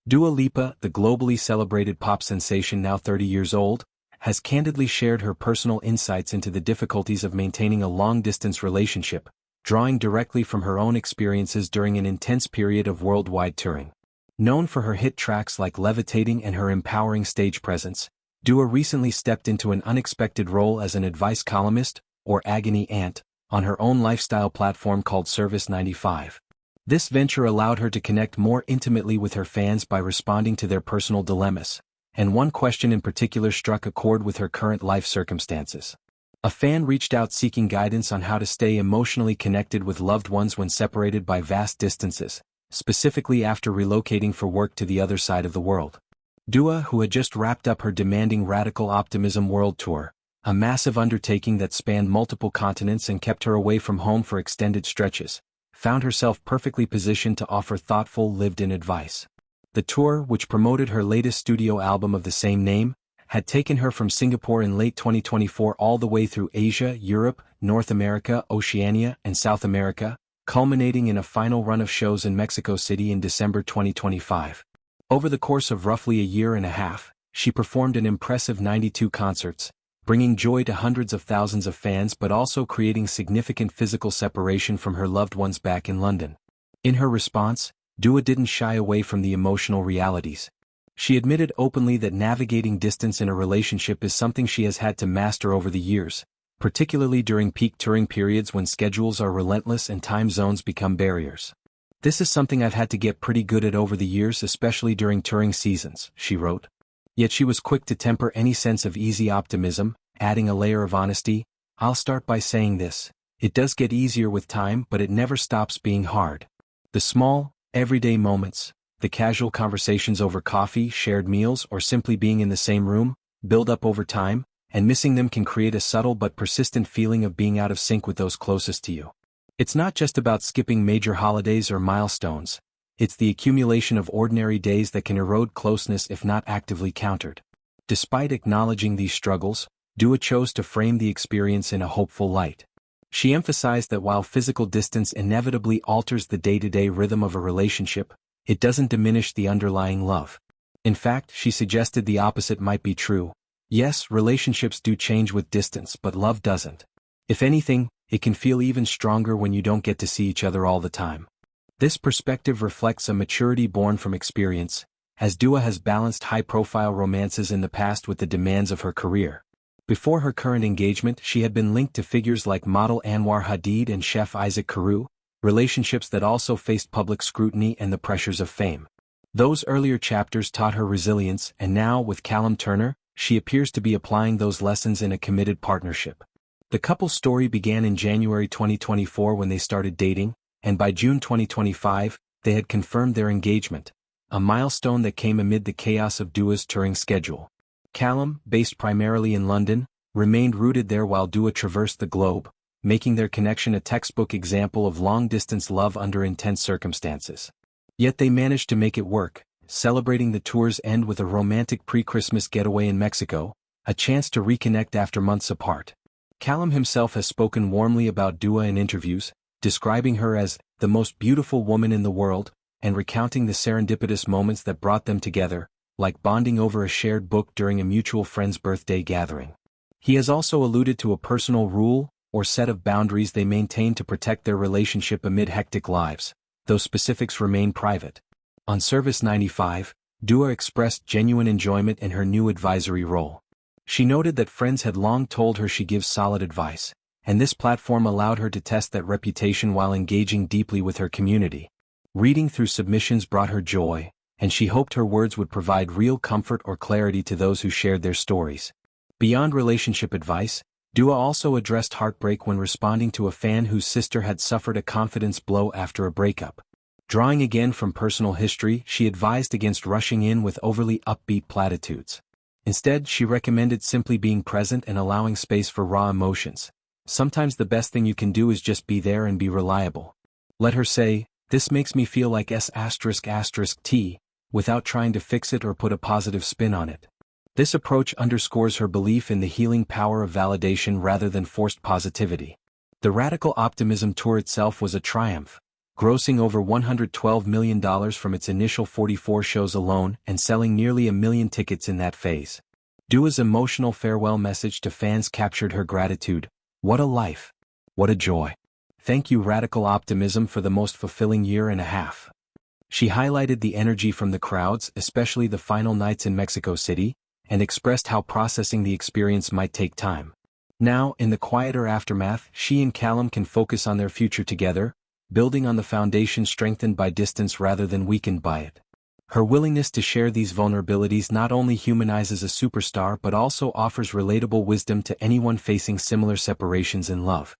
Dua Lipa, the globally celebrated pop sensation now 30 years old, has candidly shared her personal insights into the difficulties of maintaining a long-distance relationship, drawing directly from her own experiences during an intense period of worldwide touring. Known for her hit tracks like Levitating and her empowering stage presence, Dua recently stepped into an unexpected role as an advice columnist, or agony aunt, on her own lifestyle platform called Service 95. This venture allowed her to connect more intimately with her fans by responding to their personal dilemmas, and one question in particular struck a chord with her current life circumstances. A fan reached out seeking guidance on how to stay emotionally connected with loved ones when separated by vast distances, specifically after relocating for work to the other side of the world. Dua, who had just wrapped up her demanding Radical Optimism World Tour, a massive undertaking that spanned multiple continents and kept her away from home for extended stretches, found herself perfectly positioned to offer thoughtful, lived-in advice. The tour, which promoted her latest studio album of the same name, had taken her from Singapore in late 2024 all the way through Asia, Europe, North America, Oceania, and South America, culminating in a final run of shows in Mexico City in December 2025. Over the course of roughly a year and a half, she performed an impressive 92 concerts, bringing joy to hundreds of thousands of fans but also creating significant physical separation from her loved ones back in London. In her response, Dua didn't shy away from the emotional realities. She admitted openly that navigating distance in a relationship is something she has had to master over the years, particularly during peak touring periods when schedules are relentless and time zones become barriers. "This is something I've had to get pretty good at over the years, especially during touring seasons," she wrote. Yet she was quick to temper any sense of easy optimism, adding a layer of honesty. "I'll start by saying this. It does get easier with time, but it never stops being hard. The small, everyday moments, the casual conversations over coffee, shared meals, or simply being in the same room, build up over time, and missing them can create a subtle but persistent feeling of being out of sync with those closest to you. It's not just about skipping major holidays or milestones. It's the accumulation of ordinary days that can erode closeness if not actively countered." Despite acknowledging these struggles, Dua chose to frame the experience in a hopeful light. She emphasized that while physical distance inevitably alters the day-to-day rhythm of a relationship, it doesn't diminish the underlying love. In fact, she suggested the opposite might be true. Yes, relationships do change with distance, but love doesn't. If anything, it can feel even stronger when you don't get to see each other all the time. This perspective reflects a maturity born from experience, as Dua has balanced high-profile romances in the past with the demands of her career. Before her current engagement, she had been linked to figures like model Anwar Hadid and chef Isaac Carew, relationships that also faced public scrutiny and the pressures of fame. Those earlier chapters taught her resilience, and now, with Callum Turner, she appears to be applying those lessons in a committed partnership. The couple's story began in January 2024 when they started dating, and by June 2025, they had confirmed their engagement, a milestone that came amid the chaos of Dua's touring schedule. Callum, based primarily in London, remained rooted there while Dua traversed the globe, making their connection a textbook example of long-distance love under intense circumstances. Yet they managed to make it work, celebrating the tour's end with a romantic pre-Christmas getaway in Mexico, a chance to reconnect after months apart. Callum himself has spoken warmly about Dua in interviews, describing her as the most beautiful woman in the world, and recounting the serendipitous moments that brought them together, like bonding over a shared book during a mutual friend's birthday gathering. He has also alluded to a personal rule, or set of boundaries they maintain to protect their relationship amid hectic lives, though specifics remain private. On Service 95, Dua expressed genuine enjoyment in her new advisory role. She noted that friends had long told her she gives solid advice, and this platform allowed her to test that reputation while engaging deeply with her community. Reading through submissions brought her joy, and she hoped her words would provide real comfort or clarity to those who shared their stories. Beyond relationship advice, Dua also addressed heartbreak when responding to a fan whose sister had suffered a confidence blow after a breakup. Drawing again from personal history, she advised against rushing in with overly upbeat platitudes. Instead, she recommended simply being present and allowing space for raw emotions. "Sometimes the best thing you can do is just be there and be reliable." Let her say, "This makes me feel like S***T, without trying to fix it or put a positive spin on it." This approach underscores her belief in the healing power of validation rather than forced positivity. The Radical Optimism tour itself was a triumph, grossing over $112 million from its initial 44 shows alone and selling nearly 1 million tickets in that phase. Dua's emotional farewell message to fans captured her gratitude. "What a life. What a joy. Thank you, radical optimism, for the most fulfilling year and a half." She highlighted the energy from the crowds, especially the final nights in Mexico City, and expressed how processing the experience might take time. Now, in the quieter aftermath, she and Callum can focus on their future together, building on the foundation strengthened by distance rather than weakened by it. Her willingness to share these vulnerabilities not only humanizes a superstar but also offers relatable wisdom to anyone facing similar separations in love.